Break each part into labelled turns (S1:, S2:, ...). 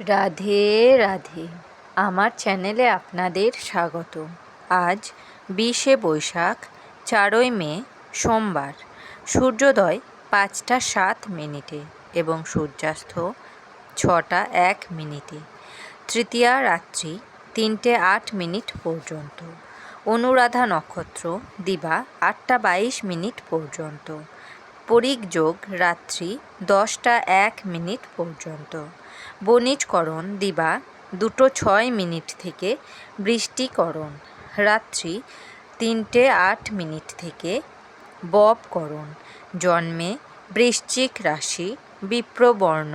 S1: রাধে রাধে। আমার চ্যানেলে আপনাদের স্বাগত। আজ 20শে বৈশাখ, 4ই মে, সোমবার। সূর্যোদয় 5টা 7 মিনিটে এবং সূর্যাস্ত 6টা 1 মিনিটে। তৃতীয়া রাত্রি 3টে 8 মিনিট পর্যন্ত। অনুরাধা নক্ষত্র দিবা 8টা 22 মিনিট পর্যন্ত। পরিক যোগ রাত্রি 10টা 1 মিনিট পর্যন্ত। বণিজকরণ দিবা 2টো 6 মিনিট থেকে বৃষ্টিকরণ রাত্রি 3টে 8 মিনিট থেকে ববকরণ। জন্মে বৃশ্চিক রাশি, বিপ্রবর্ণ,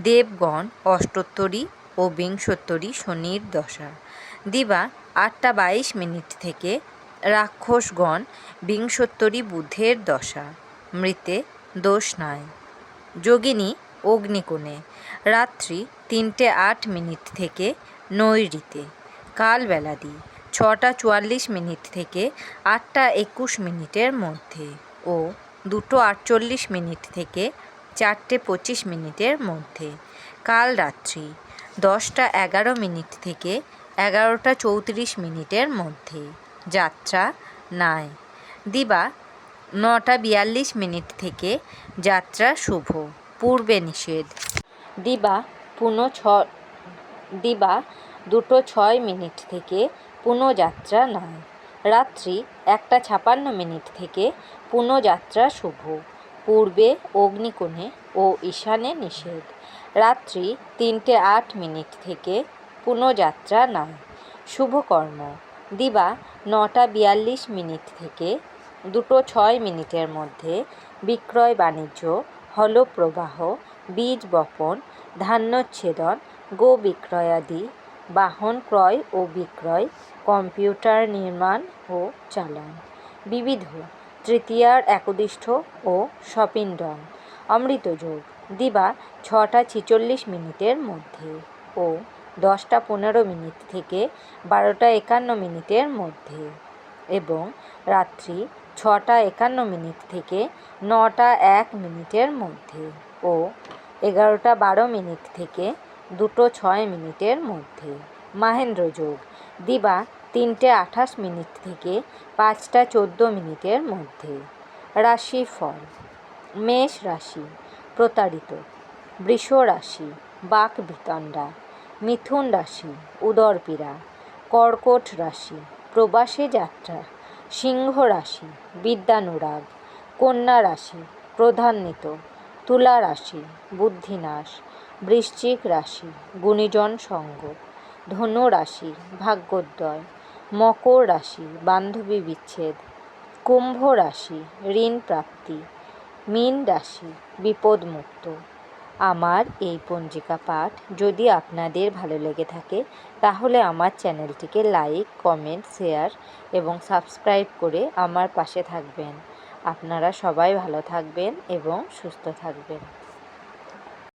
S1: দেবগণ অষ্টোত্তরী ও বিংশোত্তরী শনির দশা। দিবা 8টা 22 মিনিট থেকে রাক্ষসগণ বিংশোত্তরী বুধের দশা। মৃতে দোষ নাই। যোগিনী অগ্নিকোণে রাত্রি 3টে 8 মিনিট থেকে নৈঋতে। কালবেলাদি 6টা 44 মিনিট থেকে 8টা 21 মিনিটের মধ্যে ও 2টো 48 মিনিট থেকে 4টে 25 মিনিটের মধ্যে। কাল রাত্রি 10টা 11 মিনিট থেকে 11টা 34 মিনিটের মধ্যে। যাত্রা নাই। দিবা 9টা 42 মিনিট থেকে যাত্রা শুভ, পূর্বে নিষেধ। দিবা 2টো 6 মিনিট থেকে পুনঃযাত্রা নাই। রাত্রি 1টা 56 মিনিট থেকে পুনঃযাত্রা শুভ, পূর্বে অগ্নিকোণে ও ঈশানে নিষেধ। রাত্রি 3টে 8 মিনিট থেকে পুনঃযাত্রা নাই। শুভকর্ম দিবা 9টা 42 মিনিট থেকে 2টো 6 মিনিটের মধ্যে বিক্রয় বাণিজ্য, হলপ্রবাহ, বীজ বপন, ধান্যচ্ছেদন, গো বিক্রয়াদি, বাহন ক্রয় ও বিক্রয়, কম্পিউটার নির্মাণ ও চালান। বিবিধ তৃতীয়ার একদিষ্ঠ ও সপিণ্ডন। অমৃতযোগ দিবা 6টা 46 মিনিটের মধ্যে ও 10টা 15 মিনিট থেকে 12টা 51 মিনিটের মধ্যে এবং রাত্রি 6টা 51 মিনিট থেকে 9টা 1 মিনিটের মধ্যে ও 11টা 12 মিনিট থেকে 2টো 6 মিনিটের মধ্যে। মাহেন্দ্রযোগ দিবা 3টে 28 মিনিট থেকে 5টা 14 মিনিটের মধ্যে। রাশিফল: মেষ রাশি প্রতারিত, বৃষ রাশি বাকবিতণ্ডা, মিথুন রাশি উদরপীড়া, কর্কট রাশি প্রবাসে যাত্রা, সিংহ রাশি বিদ্যানুরাগ, কন্যা রাশি ক্রোধান্বিত, তুলা রাশি বুদ্ধিনাশ, বৃশ্চিক রাশি গুণীজন সঙ্গ, ধনু রাশি ভাগ্যোদয়, মকর রাশি বান্ধবী বিচ্ছেদ, কুম্ভ রাশি ঋণ প্রাপ্তি, মীন রাশি বিপদমুক্ত। আমার এই পঞ্জিকা পাঠ যদি আপনাদের ভালো লেগে থাকে তাহলে আমার চ্যানেলটিকে লাইক, কমেন্ট, শেয়ার এবং সাবস্ক্রাইব করে আমার পাশে থাকবেন। আপনারা সবাই ভালো থাকবেন এবং সুস্থ থাকবেন।